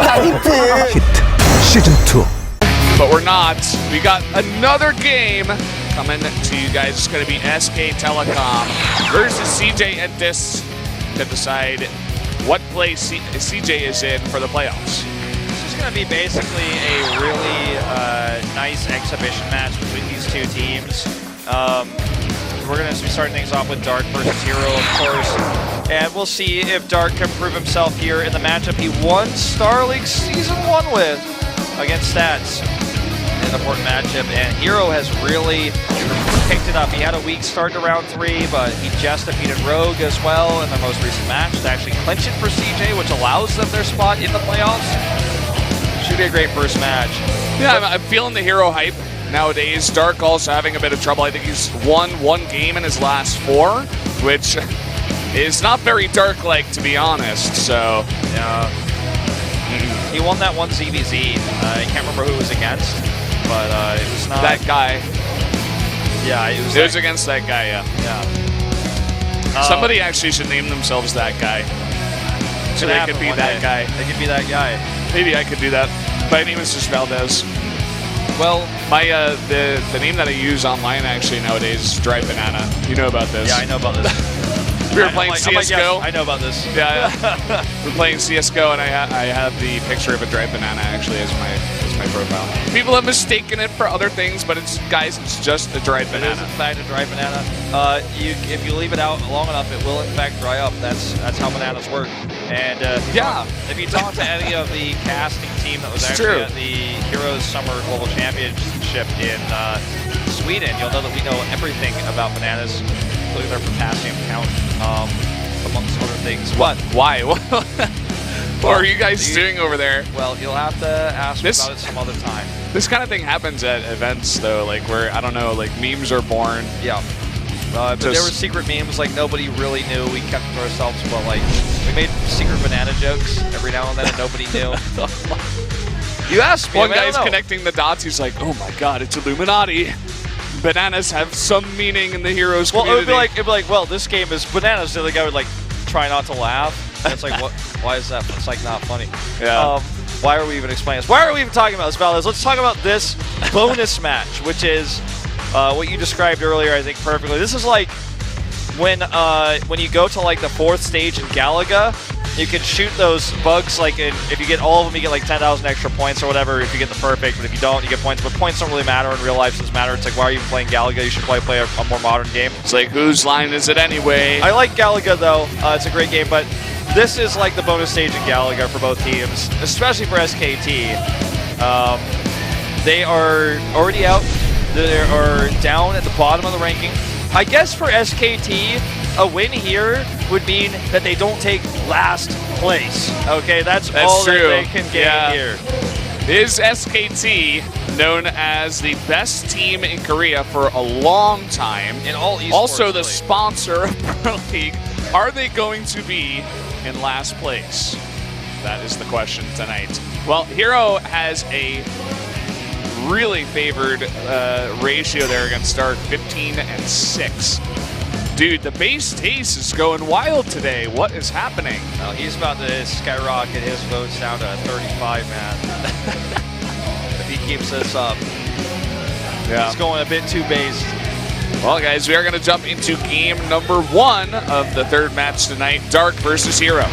히트 시즌2. But we're not. We got another game coming to you guys. It's going to be SK Telecom versus CJ Entis to decide what place CJ is in for the playoffs. This is going to be basically a really nice exhibition match between these two teams. We're going to be starting things off with Dark versus herO, of course. And we'll see if Dark can prove himself here in the matchup he won Star League Season 1 with against Stats. An important matchup, and herO has really picked it up. He had a weak start to round 3, but he just defeated Rogue as well in their most recent match to actually clinch it for CJ, which allows them their spot in the playoffs. Should be a great first match. Yeah, I'm feeling the herO hype nowadays. Dark also having a bit of trouble. I think he's won 1 game in his last 4, which is not very Dark-like, to be honest. So yeah, he won that one ZVZ. I can't remember who it was against, but it was not that guy. Yeah, it was against that guy. Yeah. Somebody actually should name themselves that guy. So they could be that guy. They could be that guy. Maybe I could do that. My name is just Valdez. Well, my the name that I use online actually nowadays is Dry Banana. You know about this? Yeah, I know about this. We were playing CSGO. I know about this. Yeah, we're playing CSGO, and I have the picture of a Dry Banana actually as my profile. People have mistaken it for other things, but it's just a dried banana. It is in fact a dried banana. If you leave it out long enough, it will in fact dry up. That's how bananas work. And if you talk to any of the casting team that was actually at the herO's Summer Global Championship in Sweden, you'll know that we know everything about bananas, including their potassium count, amongst other things. What? Why? What are you guys doing over there? Well, you'll have to ask me about it some other time. This kind of thing happens at events, though, like where, I don't know, like memes are born. Yeah. But there were secret memes, like nobody really knew. We kept it to ourselves, but like we made secret banana jokes every now and then, and nobody knew. You asked me. One guy's connecting the dots. He's like, "Oh my God, it's Illuminati. Bananas have some meaning in the herO's community." Well, it'd be like, well, this game is bananas. The other guy would like try not to laugh. And it's like, what? Why is that? It's like not funny. Yeah. Why are we even explaining this? Why are we even talking about this, Valdez? Let's talk about this bonus match, which is what you described earlier, I think, perfectly. This is like when you go to like the 4th stage in Galaga, you can shoot those bugs. Like, if you get all of them, you get like 10,000 extra points or whatever. If you get the perfect, but if you don't, you get points. But points don't really matter in real life. Doesn't matter. It's like, why are you playing Galaga? You should play a more modern game. It's like, whose line is it anyway? I like Galaga though. It's a great game, but this is like the bonus stage in Galaga for both teams, especially for SKT. They are already out. They are down at the bottom of the ranking. I guess for SKT, a win here would mean that they don't take last place. Okay, that's all true. that they can gain here. Is SKT known as the best team in Korea for a long time? In all esports, also the sponsor of Pro League. Are they going to be in last place? That is the question tonight. Well, herO has a really favored ratio there against Stark, 15-6. Dude, the base Taste is going wild today. What is happening? Well, he's about to skyrocket his votes down to 35, man. If he keeps this up. Yeah. He's going a bit too based. Well, guys, we are going to jump into game number 1 of the 3rd match tonight, Dark versus herO.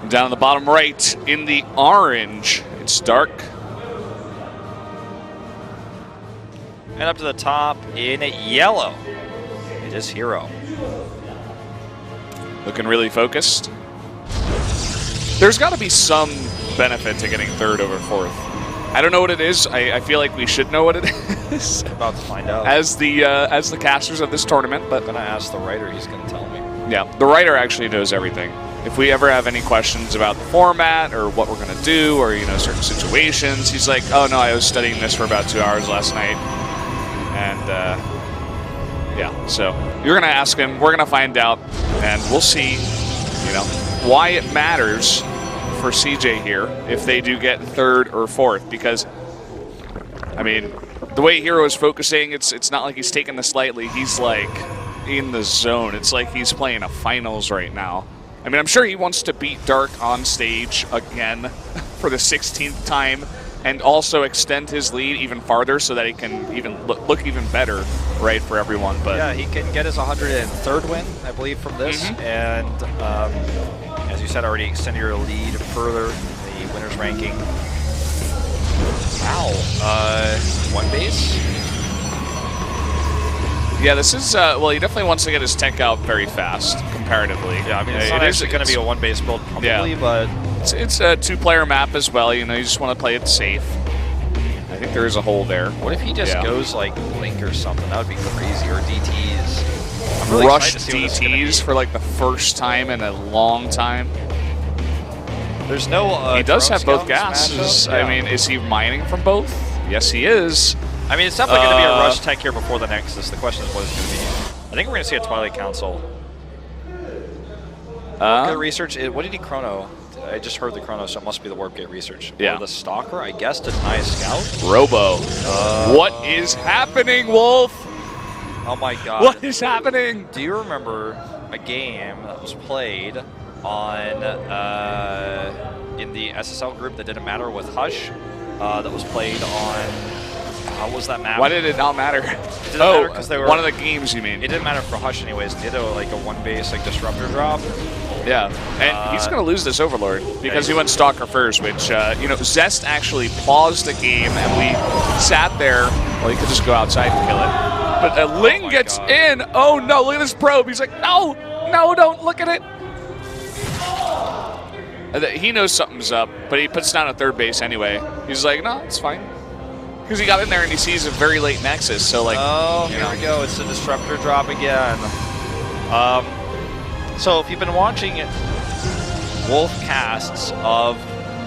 Down in the bottom right, in the orange, it's Dark. And up to the top in yellow, it is herO. Looking really focused. There's got to be some benefit to getting 3rd over 4th. I don't know what it is. I feel like we should know what it is. About to find out. As the casters of this tournament, but I'm gonna ask the writer. He's gonna tell me. Yeah, the writer actually knows everything. if we ever have any questions about the format or what we're going to do or, you know, certain situations, he's like, oh, no, I was studying this for about 2 hours last night. And, yeah, so you're going to ask him. We're going to find out. And we'll see, you know, why it matters for CJ here if they do get 3rd or 4th. Because, I mean, the way herO is focusing, it's not like he's taking this lightly. He's, like, in the zone. It's like he's playing a finals right now. I mean, I'm sure he wants to beat Dark on stage again for the 16th time and also extend his lead even farther so that he can even look even better, right, for everyone. But yeah, he can get his 103rd win, I believe, from this. And as you said, already extended your lead further in the winners ranking. Wow. 1 base. Yeah, this is, well, he definitely wants to get his tech out very fast, comparatively. Yeah, I mean, it's not actually going to be a 1 base build, probably, but... It's a 2-player map as well, you know, you just want to play it safe. I think there is a hole there. What if he just goes, like, Blink or something? That would be crazy, or DTs. I'm really Rush excited to see what DTs for, like, the first time in a long time. There's no he does have both gases. I mean, is he mining from both? Yes, he is. I mean, it's definitely going to be a rush tech here before the Nexus. The question is what it's going to be. I think we're going to see a Twilight Council. Good research. What did he chrono? I just heard the chrono, so it must be the Warp Gate research. Yeah. Or the Stalker, I guess, to deny a scout. Robo. What is happening, Wolf? Oh my god. What is happening? Do you remember a game that was played on in the SSL group that didn't matter with Hush? That was played on... How was that map? Why did it not matter? It didn't matter because they were... One of the games, you mean? It didn't matter for Hush anyways. They did like a 1 base like Disruptor drop. Yeah, and he's going to lose this Overlord because he went Stalker first, which, you know, Zest actually paused the game and we sat there. Well, he could just go outside and kill it. But Ling gets in. Oh, no, look at this probe. He's like, no, no, don't look at it. He knows something's up, but he puts down a 3rd base anyway. He's like, no, it's fine. Because he got in there and he sees a very late Nexus, so like... Oh, here we go. It's a Disruptor drop again. So if you've been watching Wolf casts of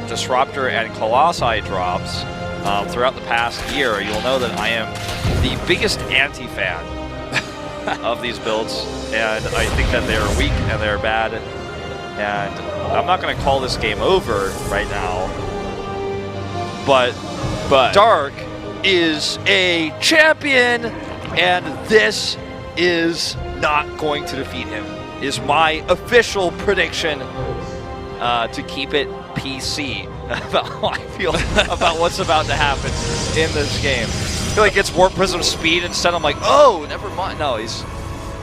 Disruptor and Colossi drops throughout the past year, you'll know that I am the biggest anti-fan of these builds, and I think that they're weak and they're bad, and I'm not going to call this game over right now, but Dark is a champion, and this is not going to defeat him, is my official prediction to keep it PC about how I feel about what's about to happen in this game. I feel like it's Warp Prism speed instead. I'm like, oh, never mind. No, he's...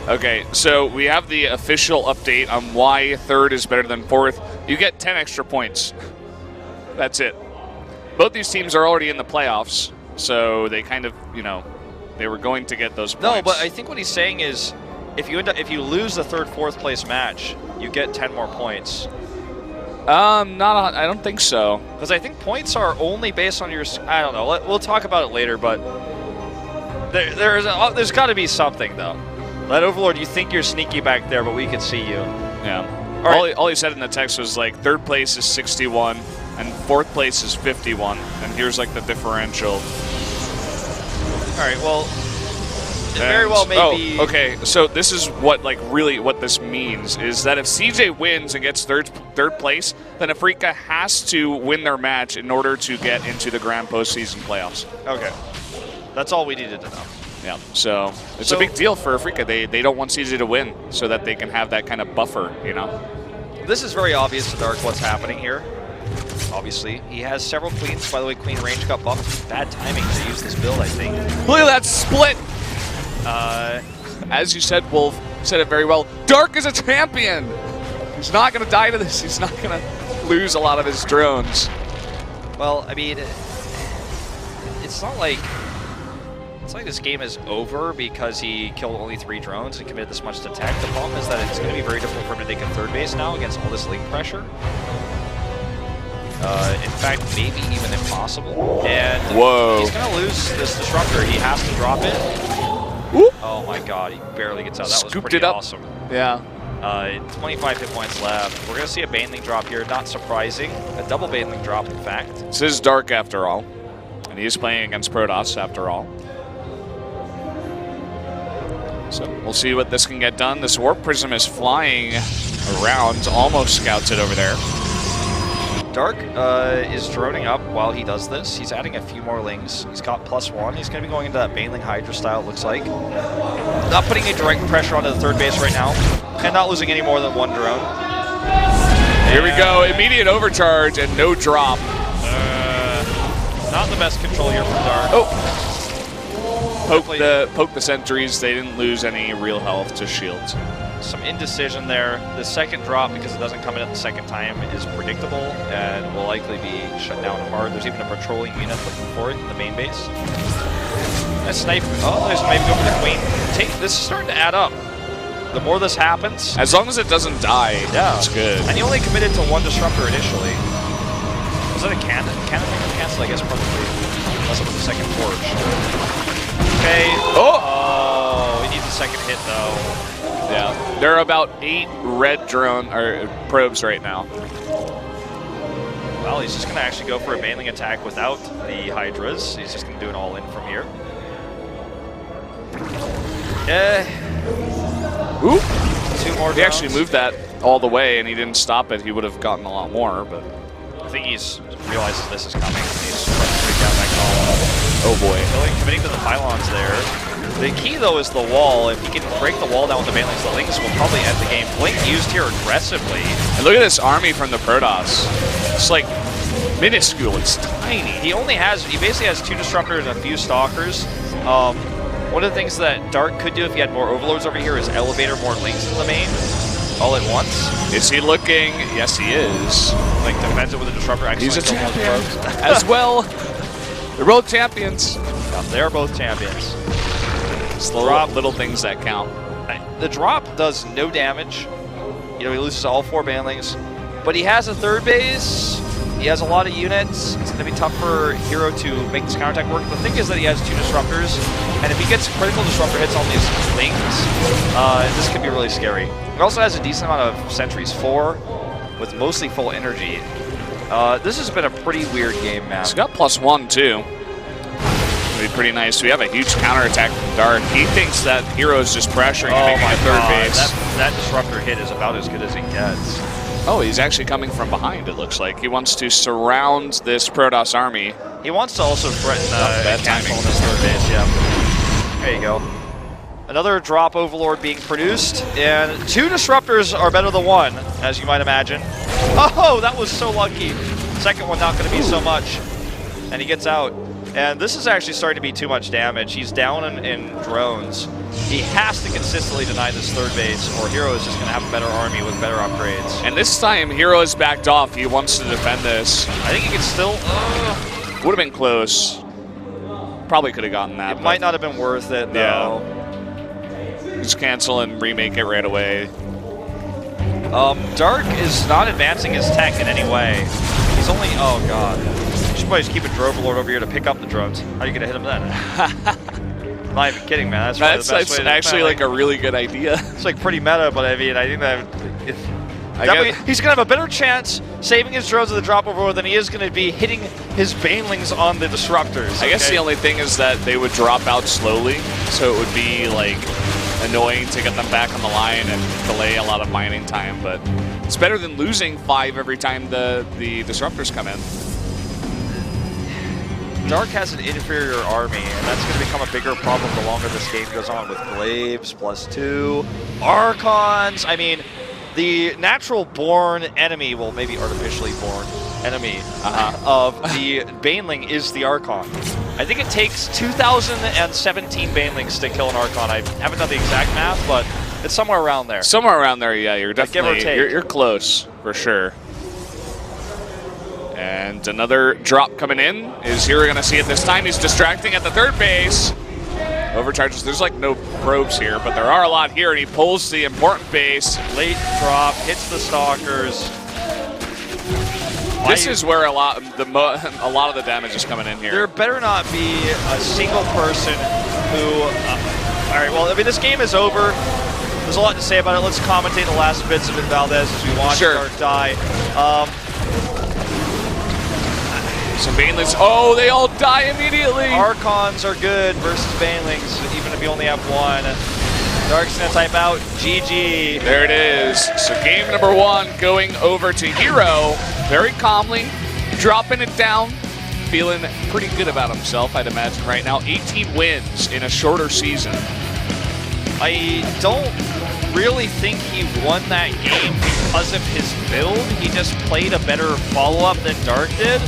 Okay, so we have the official update on why 3rd is better than 4th. You get 10 extra points. That's it. Both these teams are already in the playoffs, so they kind of, you know, they were going to get those points. No, but I think what he's saying is if you lose the 3rd, 4th place match, you get 10 more points. I don't think so. Because I think points are only based on your... I don't know. We'll talk about it later, but there's got to be something, though. Let Overlord, you think you're sneaky back there, but we can see you. Yeah. All he said in the text was, like, 3rd place is 61, and 4th place is 51, and here's, like, the differential. All right, well... It very well may be... Okay, so this is what, like, really what this means, is that if CJ wins and gets third place, then Afrika has to win their match in order to get into the Grand Postseason playoffs. Okay. That's all we needed to know. Yeah, so it's a big deal for Afrika. They don't want CJ to win so that they can have that kind of buffer, you know? This is very obvious to Dark what's happening here. Obviously, he has several queens. By the way, queen range got buffed. Bad timing to use this build, I think. Look at that split! As you said, Wolf said it very well. Dark is a champion! He's not going to die to this. He's not going to lose a lot of his drones. Well, I mean, it's not like this game is over because he killed only 3 drones and committed this much to tech. The problem is that it's going to be very difficult for him to take a 3rd base now against all this link pressure. In fact, maybe even impossible. And he's going to lose this Disruptor. He has to drop it. Whoop. Oh my god, he barely gets out. That was Scooped pretty it up. Awesome. Yeah. 25 hit points left. We're going to see a Baneling drop here. Not surprising. A double Baneling drop, in fact. This is Dark after all. And he is playing against Protoss after all. So we'll see what this can get done. This Warp Prism is flying around, almost scouts it over there. Dark is droning up while he does this. He's adding a few more lings. He's got +1. He's going to be going into that Baneling Hydra style, it looks like. Not putting any direct pressure onto the third base right now. And not losing any more than one drone. Here we go. Immediate overcharge and no drop. Not the best control here from Dark. Oh! Poke the sentries. They didn't lose any real health, just shields. Some indecision there. The second drop, because it doesn't come in at the second time, is predictable and will likely be shut down hard. There's even a patrolling unit looking for it in the main base. A snipe. Oh, there's maybe go for the queen. This is starting to add up. The more this happens, as long as it doesn't die, yeah, it's good. And he only committed to one disruptor initially. Was that a cannon? Cannon cancel, I guess, probably. Unless it was the second forge. Okay. Oh, he needs a second hit though. Yeah, there are about 8 red drone or probes right now. Well, he's just going to actually go for a Baneling attack without the Hydras. He's just going to do an all-in from here. Oop. 2 more drones. He actually moved that all the way, and he didn't stop it. He would have gotten a lot more, but I think he's realizes this is coming. He's trying to freak out that call. Oh boy. Committing to the pylons there. The key, though, is the wall. If he can break the wall down with the Banelings, the Lings will probably end the game. Blink used here aggressively. And look at this army from the Protoss. It's like minuscule. It's tiny. He basically has 2 disruptors and a few stalkers. One of the things that Dark could do if he had more overlords over here is elevator more Lings in the main all at once. Is he looking? Yes, he is. Like defensive with a disruptor. He's a champion as well. They're both champions. Yeah, they are both champions. Little things that count. The drop does no damage. You know, he loses all 4 Banelings, but he has a third base. He has a lot of units. It's going to be tough for herO to make this counterattack work. The thing is that he has 2 disruptors, and if he gets critical disruptor hits on these things, this could be really scary. He also has a decent amount of sentries, 4, with mostly full energy. This has been a pretty weird game, man. He's got +1 too. Be pretty nice. We have a huge counterattack from Dark. He thinks that hero's just pressuring him making a third base. That disruptor hit is about as good as he gets. Oh, he's actually coming from behind, it looks like. He wants to surround this Protoss army. He wants to also threaten cancel on this third base, yeah. There you go. Another drop overlord being produced, and 2 disruptors are better than 1, as you might imagine. Oh, that was so lucky. Second one not going to be so much. And he gets out. And this is actually starting to be too much damage. He's down in drones. He has to consistently deny this third base, or herO is just going to have a better army with better upgrades. And this time, herO is backed off. He wants to defend this. I think he can still... Would have been close. Probably could have gotten that. It might not have been worth it, though. Yeah. Just cancel and remake it right away. Dark is not advancing his tech in any way. He's only... Oh, God. You should probably just keep a Droverlord over here to pick up the drones. How are you going to hit him then? I'm not even kidding, man. That's the best way to actually like a really good idea. It's like pretty meta, but I mean, I think that he's going to have a better chance saving his drones with the drop overlord than he is going to be hitting his Banelings on the disruptors. I guess the only thing is that they would drop out slowly, so it would be like annoying to get them back on the line and delay a lot of mining time, but it's better than losing 5 every time the disruptors come in. Dark has an inferior army, and that's going to become a bigger problem the longer this game goes on with Glaives +2, Archons. I mean, the natural born enemy, well, maybe artificially born enemy of the Baneling is the Archon. I think it takes 2017 Banelings to kill an Archon. I haven't done the exact math, but it's somewhere around there. Somewhere around there, yeah. You're definitely give or take. You're close for sure. And another drop coming in. Is herO going to see it this time? He's distracting at the third base. Overcharges. There's like no probes here, but there are a lot here, and he pulls the important base. Late drop, hits the stalkers. This is where a lot of the damage is coming in here. There better not be a single person who... all right, well, I mean, this game is over. The There's a lot to say about it. Let's commentate the last bits of it, Valdez, as we watch Dark die. Some Banelings. Oh, they all die immediately. Archons are good versus Banelings, even if you only have one. Dark's gonna type out. GG. There it is. So game number 1 going over to herO. Very calmly, dropping it down. Feeling pretty good about himself, I'd imagine, right now. 18 wins in a shorter season. I don't really think he won that game because of his build. He just played a better follow-up than Dark did.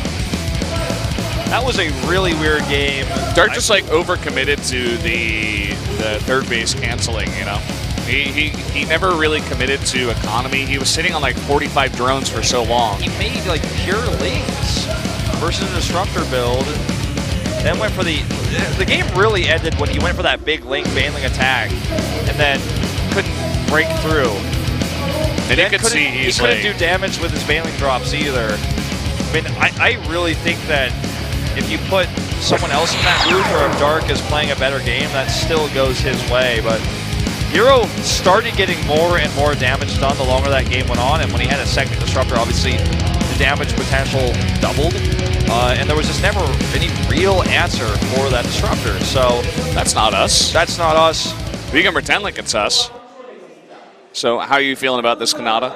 That was a really weird game. Dark just like overcommitted to the third base canceling, you know? He never really committed to economy. He was sitting on like 45 drones for so long. He made like pure links versus a disruptor build. Then went for the game really ended when he went for that big link Baneling attack and then couldn't break through. And you could see he couldn't do damage with his Baneling drops either. I mean, I really think that if you put someone else in that booth or if Dark is playing a better game, that still goes his way. But herO started getting more and more damage done the longer that game went on, and when he had a second disruptor, obviously the damage potential doubled. And there was just never any real answer for that disruptor. So that's not us. That's not us. We can pretend like it's us. So how are you feeling about this, Kanata?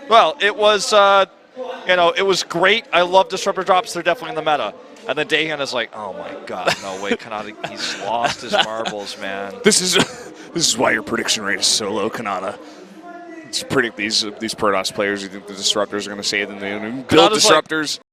Well, it was, you know, it was great. I love disruptor drops. They're definitely in the meta. And then Daehan is like, oh my god, no way, Kanata, he's lost his marbles, man. This is why your prediction rate is so low, Kanata. To predict these Protoss players, you think the disruptors are going to save them? They build disruptors.